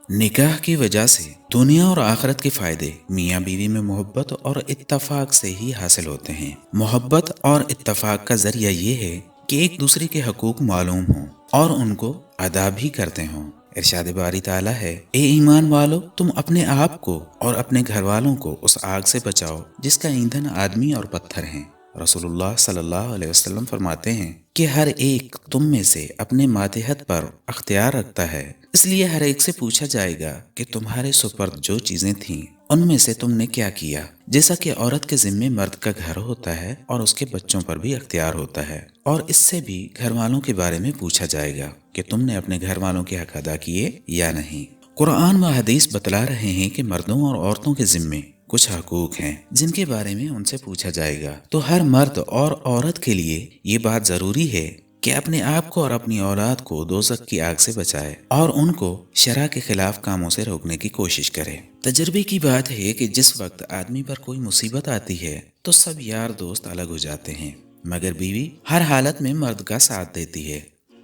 نکاح کی وجہ سے دنیا اور آخرت کے فائدے میاں بیوی میں محبت اور اتفاق سے ہی حاصل ہوتے ہیں۔ محبت اور اتفاق کا ذریعہ یہ ہے کہ ایک دوسرے کے حقوق معلوم ہوں اور ان کو ادا بھی کرتے ہوں۔ ارشاد باری تعالیٰ ہے، اے ایمان والو، تم اپنے آپ کو اور اپنے گھر والوں کو اس آگ سے بچاؤ جس کا ایندھن آدمی اور پتھر ہیں۔ رسول اللہ صلی اللہ علیہ وسلم فرماتے ہیں کہ ہر ایک تم میں سے اپنے ماتحت پر اختیار رکھتا ہے، اس لیے ہر ایک سے پوچھا جائے گا کہ تمہارے سپرد جو چیزیں تھیں ان میں سے تم نے کیا کیا۔ جیسا کہ عورت کے ذمے مرد کا گھر ہوتا ہے اور اس کے بچوں پر بھی اختیار ہوتا ہے، اور اس سے بھی گھر والوں کے بارے میں پوچھا جائے گا کہ تم نے اپنے گھر والوں کے حق ادا کیے یا نہیں۔ قرآن و حدیث بتلا رہے ہیں کہ مردوں اور عورتوں کے ذمے کچھ حقوق ہیں جن کے بارے میں ان سے پوچھا جائے گا۔ تو ہر مرد اور عورت کے لیے یہ بات ضروری ہے کہ اپنے آپ کو اور اپنی اولاد کو دوزخ کی آگ سے بچائے اور ان کو شرع کے خلاف کاموں سے روکنے کی کوشش کرے۔ تجربے کی بات ہے کہ جس وقت آدمی پر کوئی مصیبت آتی ہے تو سب یار دوست الگ ہو جاتے ہیں، مگر بیوی ہر حالت میں مرد کا ساتھ دیتی ہے۔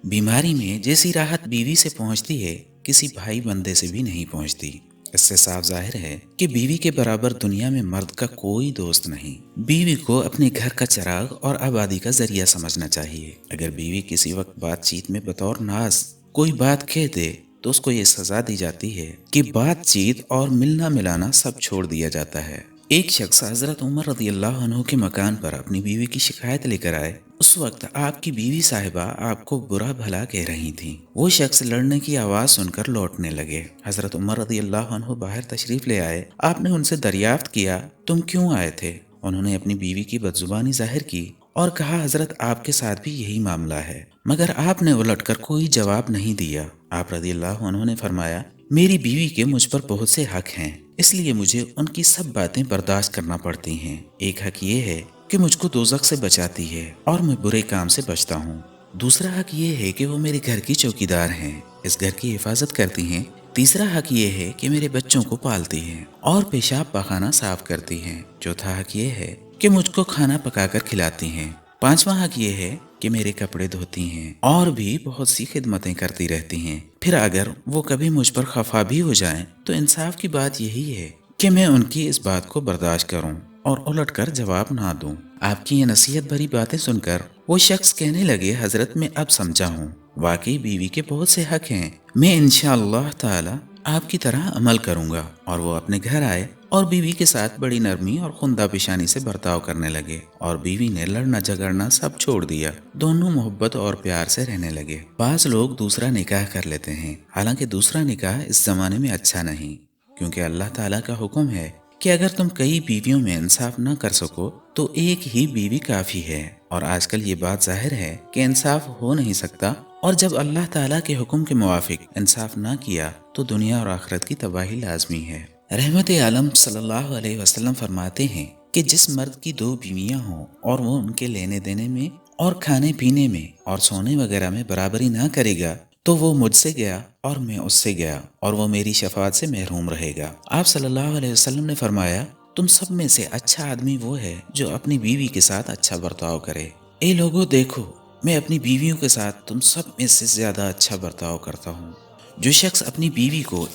بیماری میں جیسی راحت بیوی سے پہنچتی ہے کسی بھائی بندے سے بھی نہیں پہنچتی۔ اس سے صاف ظاہر ہے کہ بیوی کے برابر دنیا میں مرد کا کوئی دوست نہیں۔ بیوی کو اپنے گھر کا چراغ اور آبادی کا ذریعہ سمجھنا چاہیے۔ اگر بیوی کسی وقت بات چیت میں بطور ناز کوئی بات کہہ دے تو اس کو یہ سزا دی جاتی ہے کہ بات چیت اور ملنا ملانا سب چھوڑ دیا جاتا ہے۔ ایک شخص حضرت عمر رضی اللہ عنہ کے مکان پر اپنی بیوی کی شکایت لے کر آئے۔ اس وقت آپ کی بیوی صاحبہ آپ کو برا بھلا کہہ رہی تھیں۔ وہ شخص لڑنے کی آواز سن کر لوٹنے لگے۔ حضرت عمر رضی اللہ عنہ باہر تشریف لے آئے۔ آپ نے ان سے دریافت کیا، تم کیوں آئے تھے؟ انہوں نے اپنی بیوی کی بدزبانی ظاہر کی اور کہا، حضرت آپ کے ساتھ بھی یہی معاملہ ہے، مگر آپ نے الٹ کر کوئی جواب نہیں دیا۔ آپ رضی اللہ عنہ نے فرمایا، میری بیوی کے مجھ پر بہت سے حق ہیں، اس لیے مجھے ان کی سب باتیں برداشت کرنا پڑتی ہیں۔ ایک حق یہ ہے کہ مجھ کو دوزخ سے بچاتی ہے اور میں برے کام سے بچتا ہوں۔ دوسرا حق یہ ہے کہ وہ میرے گھر کی چوکیدار ہیں، اس گھر کی حفاظت کرتی ہیں۔ تیسرا حق یہ ہے کہ میرے بچوں کو پالتی ہیں اور پیشاب پاخانہ صاف کرتی ہیں۔ چوتھا حق یہ ہے کہ مجھ کو کھانا پکا کر کھلاتی ہیں۔ پانچواں حق یہ ہے کہ میرے کپڑے دھوتی ہیں اور بھی بہت سی خدمتیں کرتی رہتی ہیں۔ پھر اگر وہ کبھی مجھ پر خفا بھی ہو جائیں تو انصاف کی بات یہی ہے کہ میں ان کی اس بات کو برداشت کروں اور الٹ کر جواب نہ دوں۔ آپ کی یہ نصیحت بھری باتیں سن کر وہ شخص کہنے لگے، حضرت میں اب سمجھا ہوں، واقعی بیوی کے بہت سے حق ہیں، میں انشاءاللہ تعالی آپ کی طرح عمل کروں گا۔ اور وہ اپنے گھر آئے اور بیوی کے ساتھ بڑی نرمی اور خندہ پیشانی سے برتاؤ کرنے لگے، اور بیوی نے لڑنا جھگڑنا سب چھوڑ دیا۔ دونوں محبت اور پیار سے رہنے لگے۔ بعض لوگ دوسرا نکاح کر لیتے ہیں، حالانکہ دوسرا نکاح اس زمانے میں اچھا نہیں، کیونکہ اللہ تعالیٰ کا حکم ہے کہ اگر تم کئی بیویوں میں انصاف نہ کر سکو تو ایک ہی بیوی کافی ہے۔ اور آج کل یہ بات ظاہر ہے کہ انصاف ہو نہیں سکتا، اور جب اللہ تعالیٰ کے حکم کے موافق انصاف نہ کیا تو دنیا اور آخرت کی تباہی لازمی ہے۔ رحمت عالم صلی اللہ علیہ وسلم فرماتے ہیں کہ جس مرد کی دو بیویاں ہوں اور وہ ان کے لینے دینے میں اور کھانے پینے میں اور سونے وغیرہ میں برابری نہ کرے گا تو وہ مجھ سے گیا اور میں اس سے گیا، اور وہ میری شفاعت سے محروم رہے گا۔ آپ صلی اللہ علیہ وسلم نے فرمایا، تم سب میں سے اچھا آدمی وہ ہے جو اپنی بیوی کے ساتھ اچھا برتاؤ کرے۔ اے لوگو دیکھو، میں اپنی بیویوں کے ساتھ تم سب میں سے زیادہ اچھا برتاؤ کرتا ہوں۔ جو شخص اپنی بیوی کو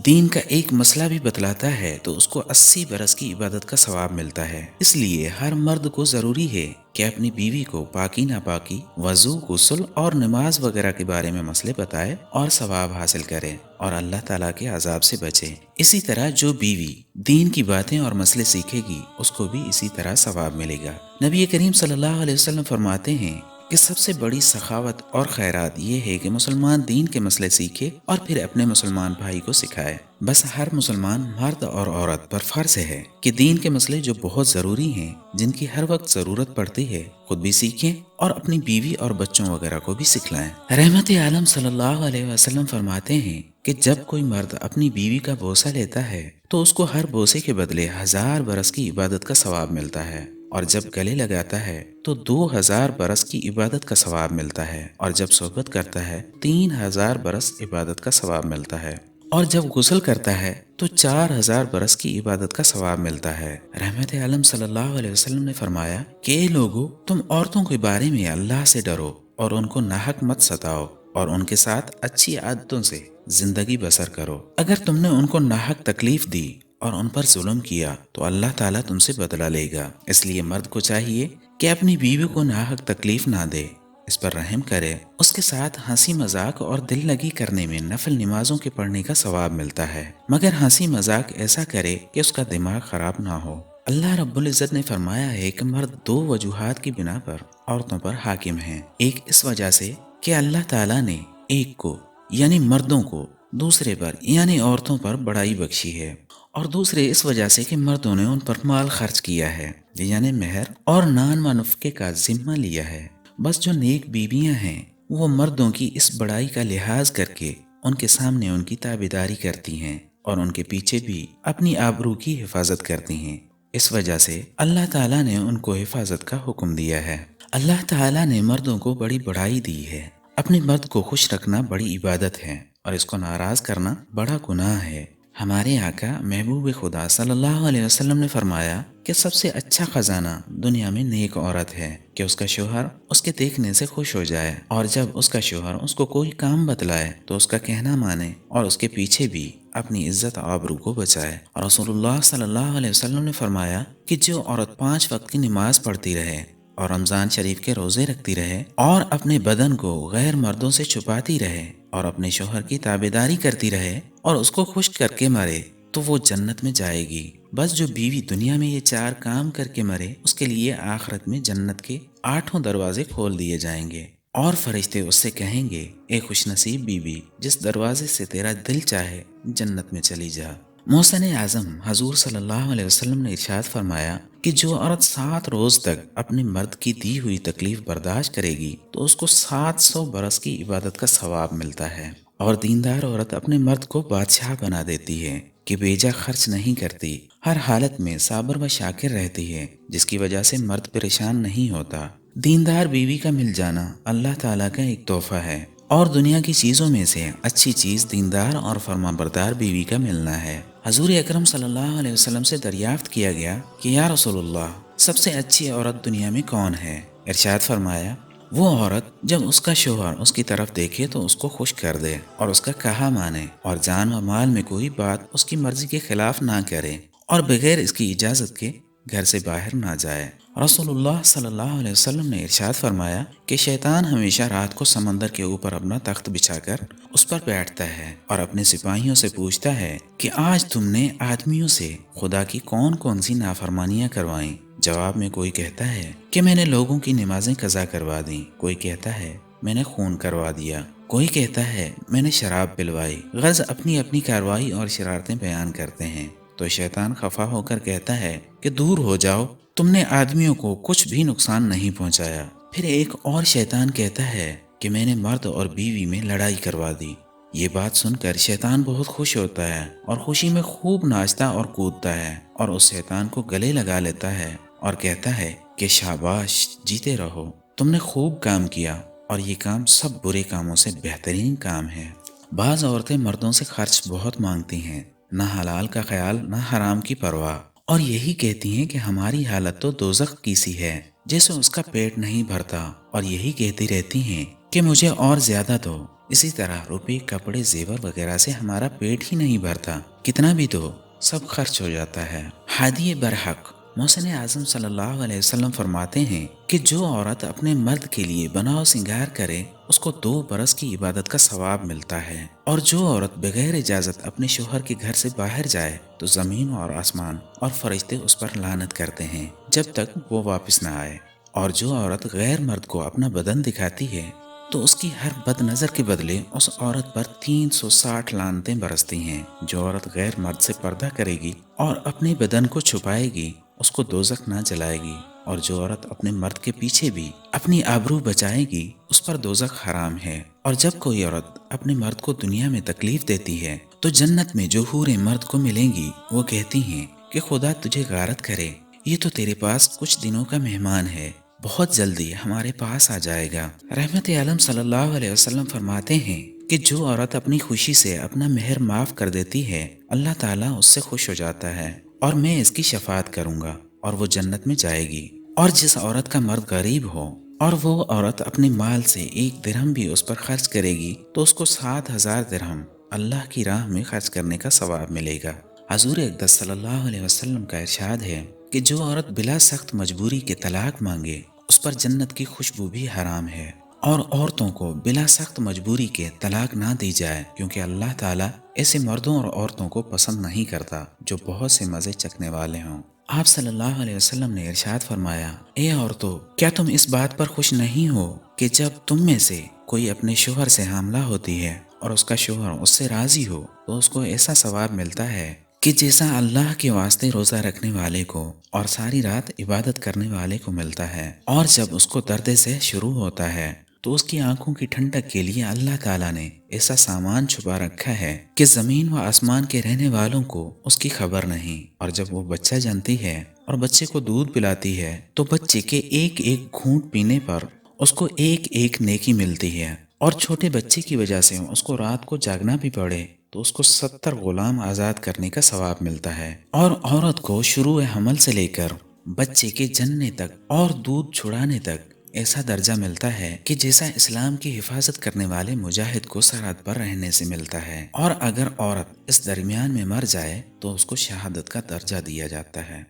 دین کا ایک مسئلہ بھی بتلاتا ہے تو اس کو 80 برس کی عبادت کا ثواب ملتا ہے۔ اس لیے ہر مرد کو ضروری ہے کہ اپنی بیوی کو پاکی ناپاکی، وضو، غسل اور نماز وغیرہ کے بارے میں مسئلے بتائے اور ثواب حاصل کرے اور اللہ تعالیٰ کے عذاب سے بچے۔ اسی طرح جو بیوی دین کی باتیں اور مسئلے سیکھے گی اس کو بھی اسی طرح ثواب ملے گا۔ نبی کریم صلی اللہ علیہ وسلم فرماتے ہیں کہ سب سے بڑی سخاوت اور خیرات یہ ہے کہ مسلمان دین کے مسئلے سیکھے اور پھر اپنے مسلمان بھائی کو سکھائے۔ بس ہر مسلمان مرد اور عورت پر فرض ہے کہ دین کے مسئلے جو بہت ضروری ہیں، جن کی ہر وقت ضرورت پڑتی ہے، خود بھی سیکھیں اور اپنی بیوی اور بچوں وغیرہ کو بھی سکھلائیں۔ رحمت عالم صلی اللہ علیہ وسلم فرماتے ہیں کہ جب کوئی مرد اپنی بیوی کا بوسہ لیتا ہے تو اس کو ہر بوسے کے بدلے 1000 برس کی عبادت کا ثواب ملتا ہے، اور جب گلے لگاتا ہے تو 2000 برس کی عبادت کا ثواب ملتا ہے، اور جب صحبت کرتا ہے 3000 برس عبادت کا ثواب ملتا ہے، اور جب غسل کرتا ہے تو 4000 برس کی عبادت کا ثواب ملتا ہے۔ رحمت عالم صلی اللہ علیہ وسلم نے فرمایا کہ اے لوگو، تم عورتوں کے بارے میں اللہ سے ڈرو اور ان کو ناحق مت ستاؤ اور ان کے ساتھ اچھی عادتوں سے زندگی بسر کرو۔ اگر تم نے ان کو ناحق تکلیف دی اور ان پر ظلم کیا تو اللہ تعالیٰ تم سے بدلہ لے گا۔ اس لیے مرد کو چاہیے کہ اپنی بیوی کو ناحق تکلیف نہ دے، اس پر رحم کرے۔ اس کے ساتھ ہنسی مذاق اور دل لگی کرنے میں نفل نمازوں کے پڑھنے کا ثواب ملتا ہے، مگر ہنسی مذاق ایسا کرے کہ اس کا دماغ خراب نہ ہو۔ اللہ رب العزت نے فرمایا ہے کہ مرد دو وجوہات کی بنا پر عورتوں پر حاکم ہیں۔ ایک اس وجہ سے کہ اللہ تعالیٰ نے ایک کو یعنی مردوں کو دوسرے پر یعنی عورتوں پر بڑائی بخشی ہے، اور دوسرے اس وجہ سے کہ مردوں نے ان پر مال خرچ کیا ہے یعنی مہر اور نان و نفقے کا ذمہ لیا ہے۔ بس جو نیک بیویاں ہیں وہ مردوں کی اس بڑائی کا لحاظ کر کے ان کے سامنے ان کی تابعداری کرتی ہیں اور ان کے پیچھے بھی اپنی آبرو کی حفاظت کرتی ہیں۔ اس وجہ سے اللہ تعالیٰ نے ان کو حفاظت کا حکم دیا ہے۔ اللہ تعالیٰ نے مردوں کو بڑی بڑائی دی ہے۔ اپنے مرد کو خوش رکھنا بڑی عبادت ہے اور اس کو ناراض کرنا بڑا گناہ ہے۔ ہمارے آقا محبوب خدا صلی اللہ علیہ وسلم نے فرمایا کہ سب سے اچھا خزانہ دنیا میں نیک عورت ہے کہ اس کا شوہر اس کے دیکھنے سے خوش ہو جائے، اور جب اس کا شوہر اس کو کوئی کام بتلائے تو اس کا کہنا مانے اور اس کے پیچھے بھی اپنی عزت آبرو کو بچائے۔ اور رسول اللہ صلی اللہ علیہ وسلم نے فرمایا کہ جو عورت 5 وقت کی نماز پڑھتی رہے اور رمضان شریف کے روزے رکھتی رہے اور اپنے بدن کو غیر مردوں سے چھپاتی رہے اور اپنے شوہر کی تابعداری کرتی رہے اور اس کو خوش کر کے مرے تو وہ جنت میں جائے گی۔ بس جو بیوی دنیا میں یہ 4 کام کر کے مرے اس کے لیے آخرت میں جنت کے 8 دروازے کھول دیے جائیں گے، اور فرشتے اس سے کہیں گے اے خوش نصیب بیوی، جس دروازے سے تیرا دل چاہے جنت میں چلی جا۔ محسن اعظم حضور صلی اللہ علیہ وسلم نے ارشاد فرمایا کہ جو عورت 7 روز تک اپنے مرد کی دی ہوئی تکلیف برداشت کرے گی تو اس کو 700 برس کی عبادت کا ثواب ملتا ہے۔ اور دیندار عورت اپنے مرد کو بادشاہ بنا دیتی ہے کہ بیجا خرچ نہیں کرتی، ہر حالت میں صابر و شاکر رہتی ہے، جس کی وجہ سے مرد پریشان نہیں ہوتا۔ دیندار بیوی کا مل جانا اللہ تعالیٰ کا ایک تحفہ ہے، اور دنیا کی چیزوں میں سے اچھی چیز دیندار اور فرما بردار بیوی کا ملنا ہے۔ حضور اکرم صلی اللہ علیہ وسلم سے دریافت کیا گیا کہ یا رسول اللہ، سب سے اچھی عورت دنیا میں کون ہے؟ ارشاد فرمایا وہ عورت جب اس کا شوہر اس کی طرف دیکھے تو اس کو خوش کر دے اور اس کا کہا مانے، اور جان و مال میں کوئی بات اس کی مرضی کے خلاف نہ کرے، اور بغیر اس کی اجازت کے گھر سے باہر نہ جائے۔ رسول اللہ صلی اللہ علیہ وسلم نے ارشاد فرمایا کہ شیطان ہمیشہ رات کو سمندر کے اوپر اپنا تخت بچھا کر اس پر بیٹھتا ہے اور اپنے سپاہیوں سے پوچھتا ہے کہ آج تم نے آدمیوں سے خدا کی کون کون سی نافرمانیاں کروائیں؟ جواب میں کوئی کہتا ہے کہ میں نے لوگوں کی نمازیں قضا کروا دیں، کوئی کہتا ہے میں نے خون کروا دیا، کوئی کہتا ہے میں نے شراب پلوائی۔ غرض اپنی اپنی کارروائی اور شرارتیں بیان کرتے ہیں تو شیطان خفا ہو کر کہتا ہے کہ دور ہو جاؤ، تم نے آدمیوں کو کچھ بھی نقصان نہیں پہنچایا۔ پھر ایک اور شیطان کہتا ہے کہ میں نے مرد اور بیوی میں لڑائی کروا دی۔ یہ بات سن کر شیطان بہت خوش ہوتا ہے اور خوشی میں خوب ناچتا اور کودتا ہے، اور اس شیطان کو گلے لگا لیتا ہے اور کہتا ہے کہ شاباش، جیتے رہو، تم نے خوب کام کیا، اور یہ کام سب برے کاموں سے بہترین کام ہے۔ بعض عورتیں مردوں سے خرچ بہت مانگتی ہیں، نہ حلال کا خیال نہ حرام کی پرواہ، اور یہی کہتی ہیں کہ ہماری حالت تو دوزخ کی سی ہے جیسے اس کا پیٹ نہیں بھرتا، اور یہی کہتی رہتی ہیں کہ مجھے اور زیادہ دو۔ اسی طرح روپے، کپڑے، زیور وغیرہ سے ہمارا پیٹ ہی نہیں بھرتا، کتنا بھی دو سب خرچ ہو جاتا ہے۔ ہادی برحق محسن اعظم صلی اللہ علیہ وسلم فرماتے ہیں کہ جو عورت اپنے مرد کے لیے بناؤ سنگار کرے اس کو 2 برس کی عبادت کا ثواب ملتا ہے، اور جو عورت بغیر اجازت اپنے شوہر کے گھر سے باہر جائے تو زمین اور آسمان اور فرشتے اس پر لعنت کرتے ہیں جب تک وہ واپس نہ آئے، اور جو عورت غیر مرد کو اپنا بدن دکھاتی ہے تو اس کی ہر بد نظر کے بدلے اس عورت پر 360 لعنتیں برستی ہیں۔ جو عورت غیر مرد سے پردہ کرے گی اور اپنے بدن کو چھپائے گی اس کو دوزخ نہ جلائے گی، اور جو عورت اپنے مرد کے پیچھے بھی اپنی آبرو بچائے گی اس پر دوزخ حرام ہے۔ اور جب کوئی عورت اپنے مرد کو دنیا میں تکلیف دیتی ہے تو جنت میں جو حوریں مرد کو ملیں گی وہ کہتی ہیں کہ خدا تجھے غارت کرے، یہ تو تیرے پاس کچھ دنوں کا مہمان ہے، بہت جلدی ہمارے پاس آ جائے گا۔ رحمت عالم صلی اللہ علیہ وسلم فرماتے ہیں کہ جو عورت اپنی خوشی سے اپنا مہر معاف کر دیتی ہے اللہ تعالیٰ اس سے خوش ہو جاتا ہے، اور میں اس کی شفاعت کروں گا اور وہ جنت میں جائے گی۔ اور جس عورت کا مرد غریب ہو اور وہ عورت اپنے مال سے 1 درہم بھی اس پر خرچ کرے گی تو اس کو 7,000 درہم اللہ کی راہ میں خرچ کرنے کا ثواب ملے گا۔ حضور اقدس صلی اللہ علیہ وسلم کا ارشاد ہے کہ جو عورت بلا سخت مجبوری کے طلاق مانگے اس پر جنت کی خوشبو بھی حرام ہے، اور عورتوں کو بلا سخت مجبوری کے طلاق نہ دی جائے، کیونکہ اللہ تعالیٰ ایسے مردوں اور عورتوں کو پسند نہیں کرتا جو بہت سے مزے چکھنے والے ہوں۔ آپ صلی اللہ علیہ وسلم نے ارشاد فرمایا، اے عورتوں، کیا تم اس بات پر خوش نہیں ہو کہ جب تم میں سے کوئی اپنے شوہر سے حاملہ ہوتی ہے اور اس کا شوہر اس سے راضی ہو تو اس کو ایسا ثواب ملتا ہے کہ جیسا اللہ کے واسطے روزہ رکھنے والے کو اور ساری رات عبادت کرنے والے کو ملتا ہے، اور جب اس کو درد سے شروع ہوتا ہے تو اس کی آنکھوں کی ٹھنڈک کے لیے اللہ تعالیٰ نے ایسا سامان چھپا رکھا ہے کہ زمین و آسمان کے رہنے والوں کو اس کی خبر نہیں، اور جب وہ بچہ جنتی ہے اور بچے کو دودھ پلاتی ہے تو بچے کے ایک ایک گھونٹ پینے پر اس کو ایک ایک نیکی ملتی ہے، اور چھوٹے بچے کی وجہ سے اس کو رات کو جاگنا بھی پڑے تو اس کو 70 غلام آزاد کرنے کا ثواب ملتا ہے۔ اور عورت کو شروع حمل سے لے کر بچے کے جننے تک اور دودھ چھڑانے تک ایسا درجہ ملتا ہے کہ جیسا اسلام کی حفاظت کرنے والے مجاہد کو سرحد پر رہنے سے ملتا ہے، اور اگر عورت اس درمیان میں مر جائے تو اس کو شہادت کا درجہ دیا جاتا ہے۔